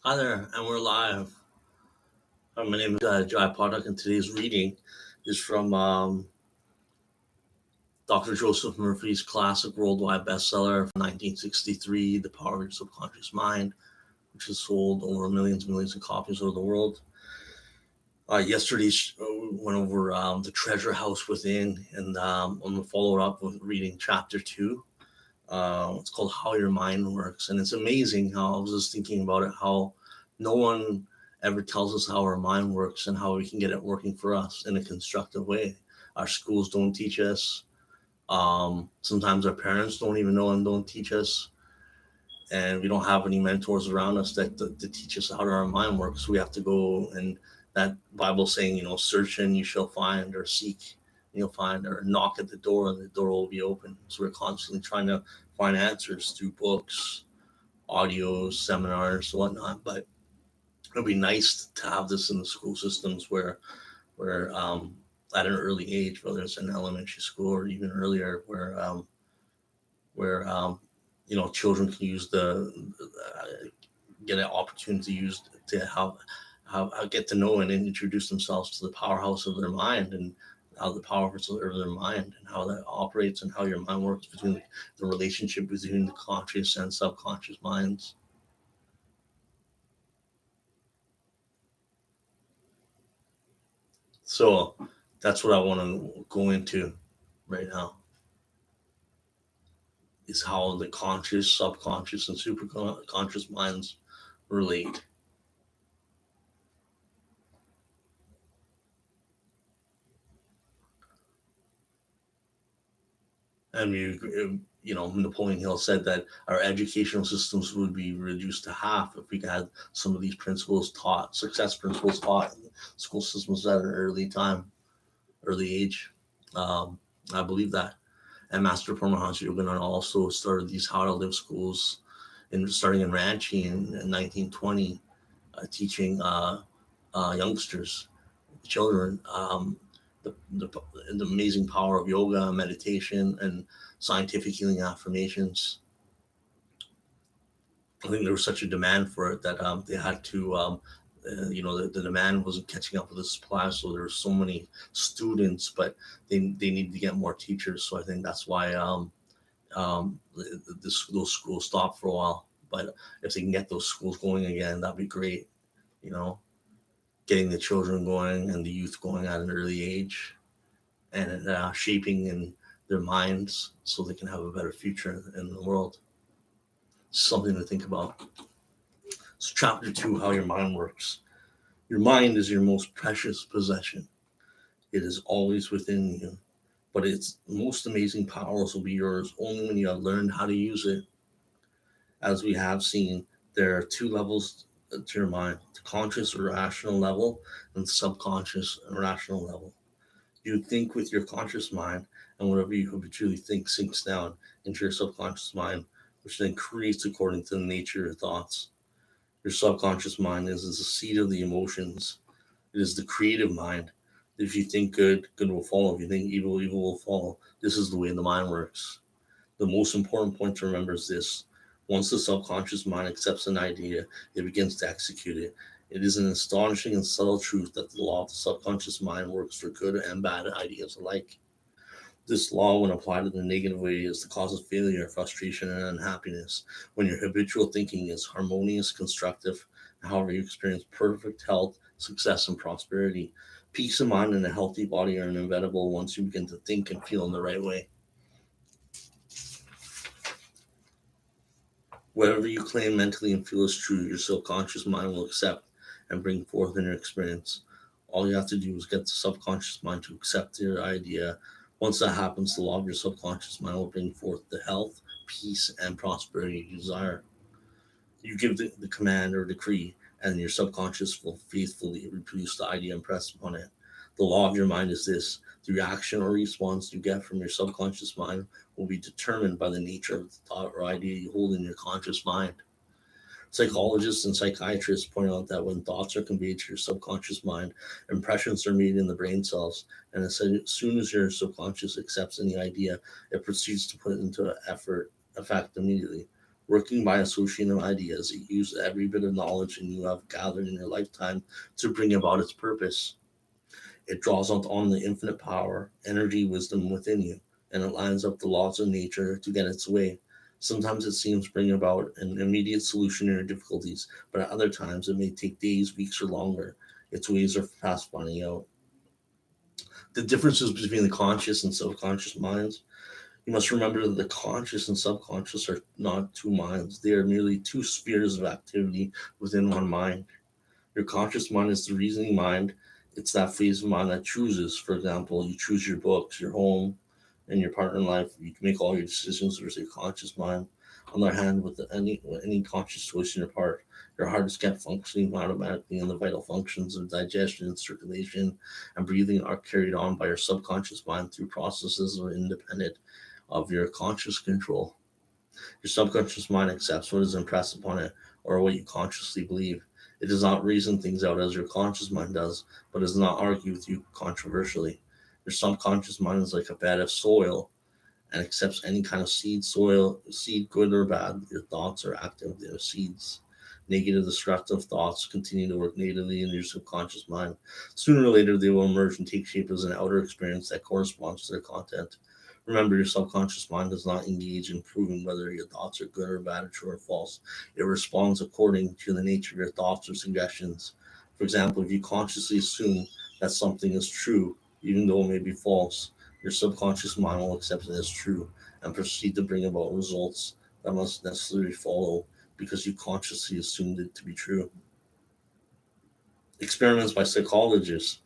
Hi there, and we're live. My name is Jai Padak, and today's reading is from Dr. Joseph Murphy's classic worldwide bestseller from 1963, The Power of Your Subconscious Mind, which has sold over millions and millions of copies over the world. Yesterday, we went over The Treasure House Within, and I'm going to follow it up with reading chapter 2. It's called How Your Mind Works. And it's amazing how I was just thinking about it, how no one ever tells us how our mind works and how we can get it working for us in a constructive way. Our schools don't teach us. Sometimes our parents don't even know and don't teach us. And we don't have any mentors around us that teach us how our mind works. We have to go, and that Bible saying, search and you shall find, or seek and you'll find, or knock at the door and the door will be open. So we're constantly trying to find answers through books, audios, seminars, whatnot. But it'd be nice to have this in the school systems where at an early age, whether it's in elementary school or even earlier, where children can use get an opportunity to use to have get to know and introduce themselves to the powerhouse of their mind, and how the powerhouse of their mind and how that operates, and how your mind works, between the relationship between the conscious and subconscious minds. So that's what I want to go into right now, is how the conscious, subconscious, and superconscious minds relate. And Napoleon Hill said that our educational systems would be reduced to half if we had some of these principles taught, success principles taught in the school systems at an early age. Um, I believe that. And Master Paramahansa Yogananda also started these how to live schools, starting in Ranchi in 1920, teaching youngsters, children, the amazing power of yoga, meditation, and scientific healing affirmations. I think there was such a demand for it that they had to, the demand wasn't catching up with the supply. So there were so many students, but they needed to get more teachers. So I think that's why those schools stopped for a while. But if they can get those schools going again, that'd be great. You know, getting the children going and the youth going at an early age, and shaping in their minds so they can have a better future in the world. Something to think about. So, chapter 2, How Your Mind Works. Your mind is your most precious possession. It is always within you, but its most amazing powers will be yours only when you have learned how to use it. As we have seen, there are two levels to your mind: the conscious or rational level, and the subconscious and rational level. You think with your conscious mind, and whatever you habitually think sinks down into your subconscious mind, which then creates according to the nature of your thoughts. Your subconscious mind is the seat of the emotions. It is the creative mind. If you think good, good will follow. If you think evil, evil will follow. This is the way the mind works. The most important point to remember is this: once the subconscious mind accepts an idea, it begins to execute it. It is an astonishing and subtle truth that the law of the subconscious mind works for good and bad ideas alike. This law, when applied in the negative way, is the cause of failure, frustration, and unhappiness. When your habitual thinking is harmonious, constructive, however, you experience perfect health, success, and prosperity. Peace of mind and a healthy body are inevitable once you begin to think and feel in the right way. Whatever you claim mentally and feel is true, your subconscious mind will accept and bring forth in your experience. All you have to do is get the subconscious mind to accept your idea. Once that happens, the law of your subconscious mind will bring forth the health, peace, and prosperity you desire. You give the command or decree, and your subconscious will faithfully reproduce the idea impressed upon it. The law of your mind is this: the reaction or response you get from your subconscious mind will be determined by the nature of the thought or idea you hold in your conscious mind. Psychologists and psychiatrists point out that when thoughts are conveyed to your subconscious mind, impressions are made in the brain cells, and as soon as your subconscious accepts any idea, it proceeds to put it into effect immediately. Working by associating ideas, it uses every bit of knowledge and you have gathered in your lifetime to bring about its purpose. It draws on the infinite power, energy, wisdom within you, and it lines up the laws of nature to get its way. Sometimes it seems to bring about an immediate solution to your difficulties, but at other times it may take days, weeks, or longer. Its ways are fast finding out. The differences between the conscious and subconscious minds. You must remember that the conscious and subconscious are not two minds. They are merely two spheres of activity within one mind. Your conscious mind is the reasoning mind. It's that phase of mind that chooses. For example, you choose your books, your home, and your partner in life. You can make all your decisions with your conscious mind. On the other hand, with any conscious choice in your heart is kept functioning automatically, and the vital functions of digestion, circulation, and breathing are carried on by your subconscious mind through processes that are independent of your conscious control. Your subconscious mind accepts what is impressed upon it or what you consciously believe. It does not reason things out as your conscious mind does, but does not argue with you controversially. Your subconscious mind is like a bed of soil and accepts any kind of seed, good or bad. Your thoughts are active, they are seeds. Negative, destructive thoughts continue to work natively in your subconscious mind. Sooner or later, they will emerge and take shape as an outer experience that corresponds to their content. Remember, your subconscious mind does not engage in proving whether your thoughts are good or bad, or true or false. It responds according to the nature of your thoughts or suggestions. For example, if you consciously assume that something is true, even though it may be false, your subconscious mind will accept it as true and proceed to bring about results that must necessarily follow because you consciously assumed it to be true. Experiments by psychologists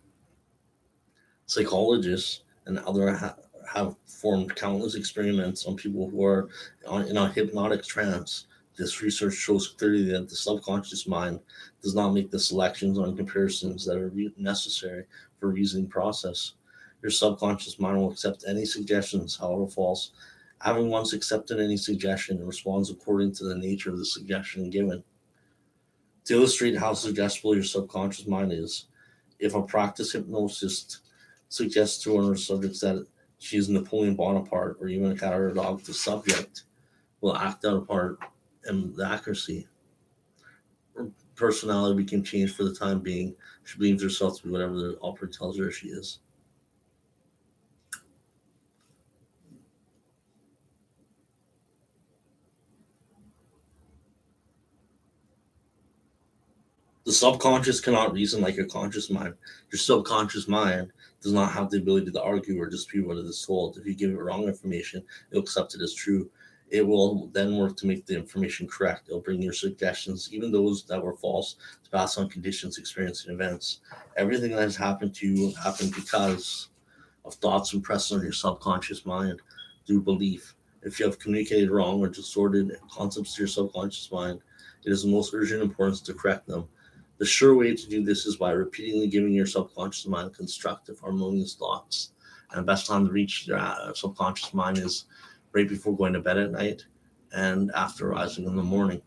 and other have formed countless experiments on people who are in a hypnotic trance. This research shows clearly that the subconscious mind does not make the selections on comparisons that are necessary for reasoning process. Your subconscious mind will accept any suggestions, however false. Having once accepted any suggestion, it responds according to the nature of the suggestion given. To illustrate how suggestible your subconscious mind is, if a practice hypnotist suggests to one of her subjects that she is Napoleon Bonaparte or even a cat or a dog, the subject will act out a part and the accuracy. Her personality became changed for the time being. She believes herself to be whatever the operator tells her she is. The subconscious cannot reason like your conscious mind. Your subconscious mind does not have the ability to argue or dispute what it is told. If you give it wrong information, it'll accept it as true. It will then work to make the information correct. It'll bring your suggestions, even those that were false, to pass on conditions, experience, and events. Everything that has happened to you happened because of thoughts impressed on your subconscious mind through belief. If you have communicated wrong or distorted concepts to your subconscious mind, it is of most urgent importance to correct them. The sure way to do this is by repeatedly giving your subconscious mind constructive, harmonious thoughts. And the best time to reach your subconscious mind is right before going to bed at night and after rising in the morning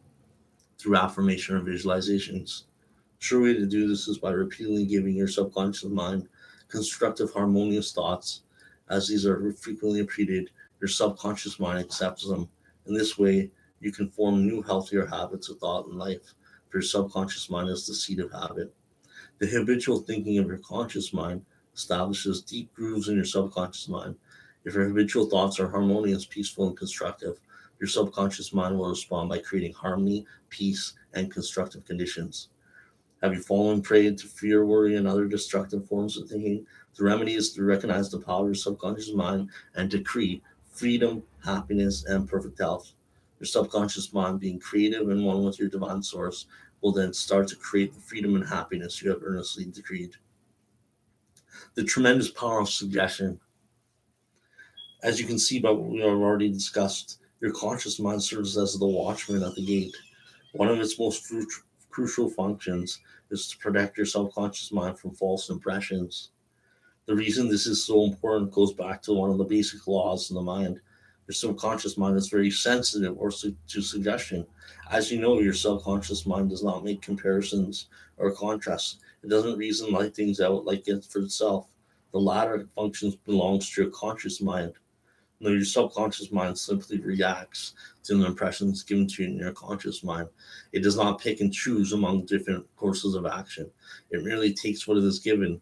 through affirmation or visualizations. Sure way to do this is by repeatedly giving your subconscious mind constructive, harmonious thoughts. As these are frequently repeated, your subconscious mind accepts them. In this way, you can form new, healthier habits of thought and life. For your subconscious mind is the seed of habit. The habitual thinking of your conscious mind establishes deep grooves in your subconscious mind. If your habitual thoughts are harmonious, peaceful, and constructive, your subconscious mind will respond by creating harmony, peace, and constructive conditions. Have you fallen prey to fear, worry, and other destructive forms of thinking? The remedy is to recognize the power of your subconscious mind and decree freedom, happiness, and perfect health. Your subconscious mind, being creative and one with your divine source, will then start to create the freedom and happiness you have earnestly decreed. The tremendous power of suggestion. As you can see by what we have already discussed, your conscious mind serves as the watchman at the gate. One of its most crucial functions is to protect your subconscious mind from false impressions. The reason this is so important goes back to one of the basic laws of the mind. Your subconscious mind is very sensitive to suggestion. As you know, your subconscious mind does not make comparisons or contrasts. It doesn't reason like things out like it for itself. The latter functions belongs to your conscious mind. No, your subconscious mind simply reacts to the impressions given to you in your conscious mind. It does not pick and choose among different courses of action. It merely takes what it is given.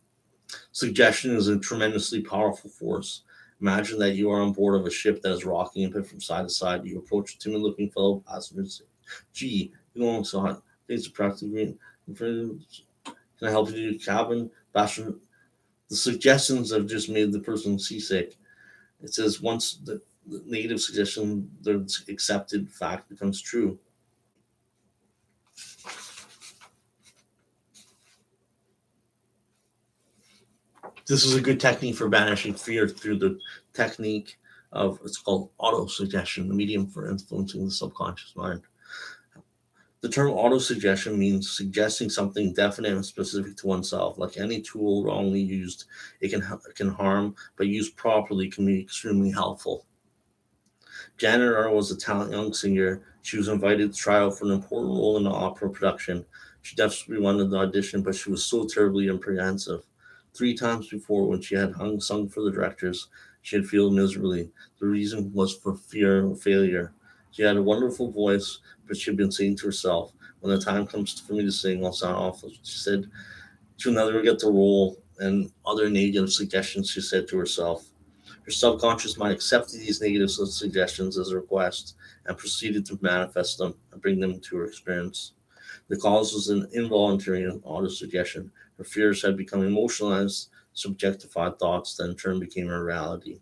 Suggestion is a tremendously powerful force. Imagine that you are on board of a ship that is rocking a bit from side to side. You approach a timid looking fellow passenger and say, "Gee, you know, so hot. Things are practically green. Can I help you to your cabin?" Passenger, the suggestions have just made the person seasick. It says once the negative suggestion, the accepted fact becomes true. This is a good technique for banishing fear through the technique of it's called auto suggestion, the medium for influencing the subconscious mind. The term auto suggestion means suggesting something definite and specific to oneself. Like any tool wrongly used, it can harm, but used properly can be extremely helpful. Janet Earl was a talented young singer. She was invited to try out for an important role in an opera production. She desperately wanted the audition, but she was so terribly apprehensive. 3 times before, when she had sung for the directors, she had failed miserably. The reason was for fear of failure. She had a wonderful voice, but she had been saying to herself, "When the time comes for me to sing, I'll sound awful." She said she'll never get the role, and other negative suggestions she said to herself. Her subconscious mind accepted these negative suggestions as a request and proceeded to manifest them and bring them to her experience. The cause was an involuntary auto-suggestion. Her fears had become emotionalized, subjectified thoughts that in turn became her reality.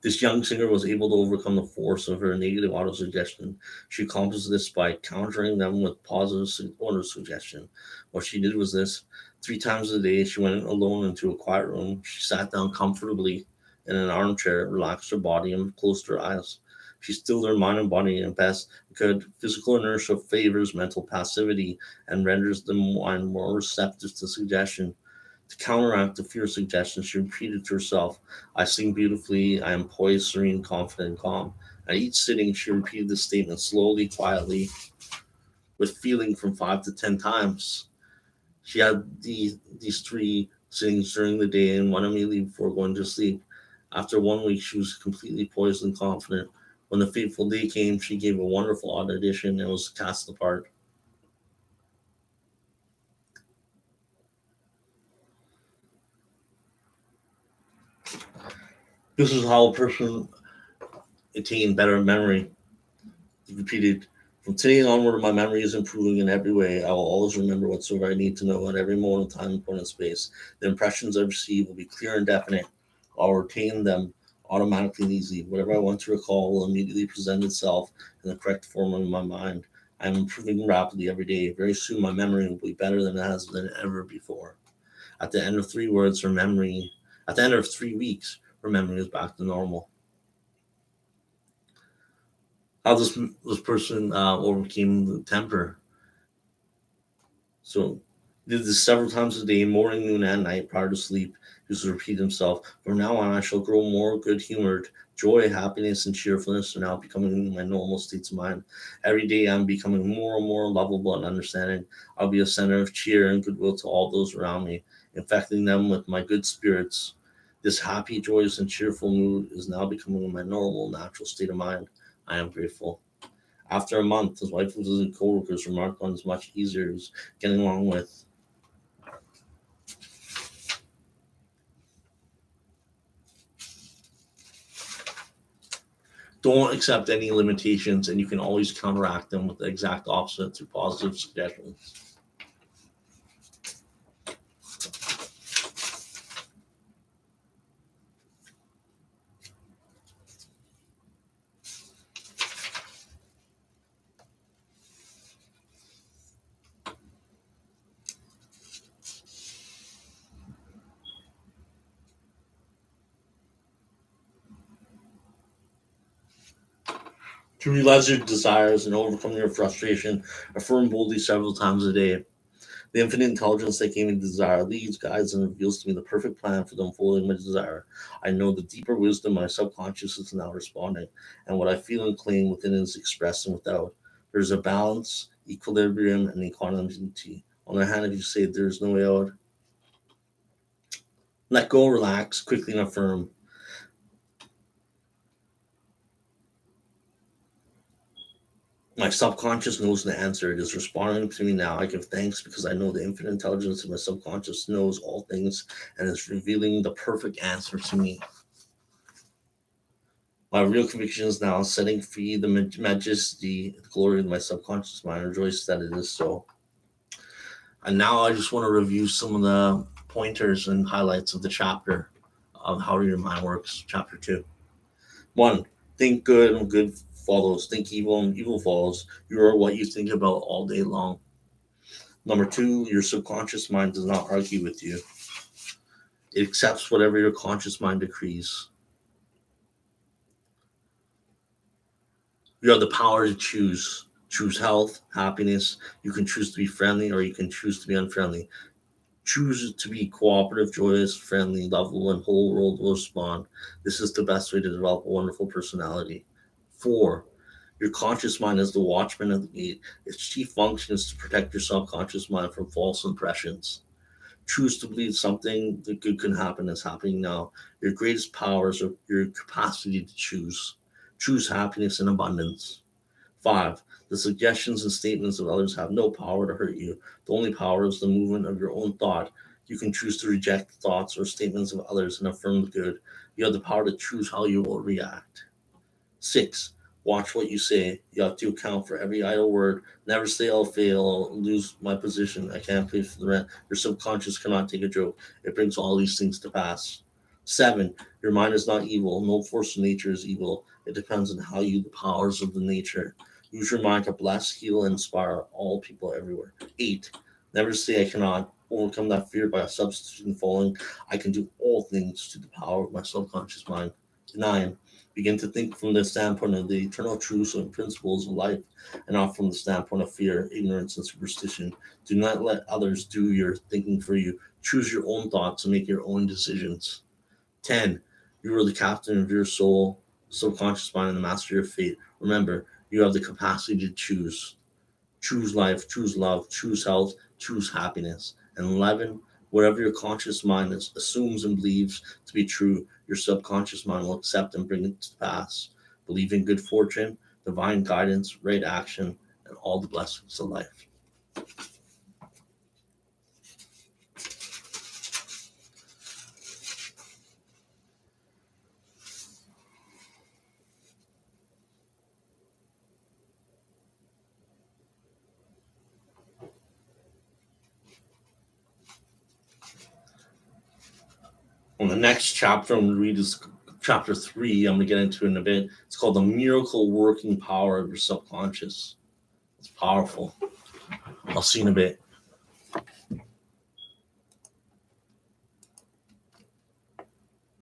This young singer was able to overcome the force of her negative auto-suggestion. She accomplished this by countering them with positive auto-suggestion. What she did was this. 3 times a day, she went alone into a quiet room. She sat down comfortably in an armchair, relaxed her body, and closed her eyes. She stilled her mind and body and best could. Physical inertia favors mental passivity and renders the mind more receptive to suggestion. To counteract the fear suggestion, she repeated to herself, "I sing beautifully, I am poised, serene, confident, and calm." At each sitting, she repeated this statement slowly, quietly, with feeling from 5 to 10 times. She had these 3 sittings during the day and one immediately before going to sleep. After 1 week, she was completely poised and confident. When the fateful day came, she gave a wonderful audition and was cast the part. This is how a person attained better memory. He repeated, "From today onward, my memory is improving in every way. I will always remember whatsoever I need to know at every moment of time, point, and space. The impressions I receive will be clear and definite. I'll retain them automatically and easily. Whatever I want to recall will immediately present itself in the correct form in my mind. I am improving rapidly every day. Very soon, my memory will be better than it has been ever before. At the end of 3 words, her memory, at the end of 3 weeks, her memory is back to normal." How this person overcame the temper. So he did this several times a day, morning, noon, and night, prior to sleep. He used to repeat himself, "From now on, I shall grow more good humored. Joy, happiness, and cheerfulness are now becoming my normal states of mind. Every day, I'm becoming more and more lovable and understanding. I'll be a center of cheer and goodwill to all those around me, infecting them with my good spirits. This happy, joyous, and cheerful mood is now becoming my normal, natural state of mind. I am grateful." After a month, his wife and his coworkers remarked on as much easier he was getting along with. Don't accept any limitations, and you can always counteract them with the exact opposite through positive suggestions. To realize your desires and overcome your frustration, affirm boldly several times a day. The infinite intelligence that gave me the desire leads, guides, and reveals to me the perfect plan for the unfolding of my desire. I know the deeper wisdom my subconscious is now responding, and what I feel and claim within is expressed and without. There's a balance, equilibrium, and equanimity. On the other hand, if you say there's no way out, let go, relax, quickly and affirm. My subconscious knows the answer. It is responding to me now. I give thanks because I know the infinite intelligence of my subconscious knows all things and is revealing the perfect answer to me. My real conviction is now setting free the majesty, the glory of my subconscious mind. I rejoice that it is so. And now I just want to review some of the pointers and highlights of the chapter of How Your Mind Works, chapter 2. 1. Think good and good follows. Think evil and evil follows. You are what you think about all day long. Number 2, your subconscious mind does not argue with you. It accepts whatever your conscious mind decrees. You have the power to choose. Choose health, happiness. You can choose to be friendly or you can choose to be unfriendly. Choose to be cooperative, joyous, friendly, lovable, and whole world will respond. This is the best way to develop a wonderful personality. 4. Your conscious mind is the watchman of the gate. Its chief function is to protect your subconscious mind from false impressions. Choose to believe something that good can happen is happening now. Your greatest powers are your capacity to choose. Choose happiness and abundance. 5. The suggestions and statements of others have no power to hurt you. The only power is the movement of your own thought. You can choose to reject thoughts or statements of others and affirm the good. You have the power to choose how you will react. 6. Watch what you say. You have to account for every idle word. Never say I'll fail, I'll lose my position, I can't pay for the rent. Your subconscious cannot take a joke. It brings all these things to pass. 7. Your mind is not evil. No force of nature is evil. It depends on how you the powers of the nature. Use your mind to bless, heal, and inspire all people everywhere. 8. Never say I cannot overcome that fear by a substitution falling. I can do all things to the power of my subconscious mind. 9. Begin to think from the standpoint of the eternal truths and principles of life, and not from the standpoint of fear, ignorance, and superstition. Do not let others do your thinking for you. Choose your own thoughts and make your own decisions. 10. You are the captain of your soul, subconscious mind, and the master of your fate. Remember, you have the capacity to choose. Choose life, choose love, choose health, choose happiness. And 11, whatever your conscious mind assumes and believes to be true, your subconscious mind will accept and bring it to pass. Believe in good fortune, divine guidance, right action, and all the blessings of life. On the next chapter, I'm going to read is chapter 3. I'm going to get into it in a bit. It's called The Miracle Working Power of Your Subconscious. It's powerful. I'll see you in a bit.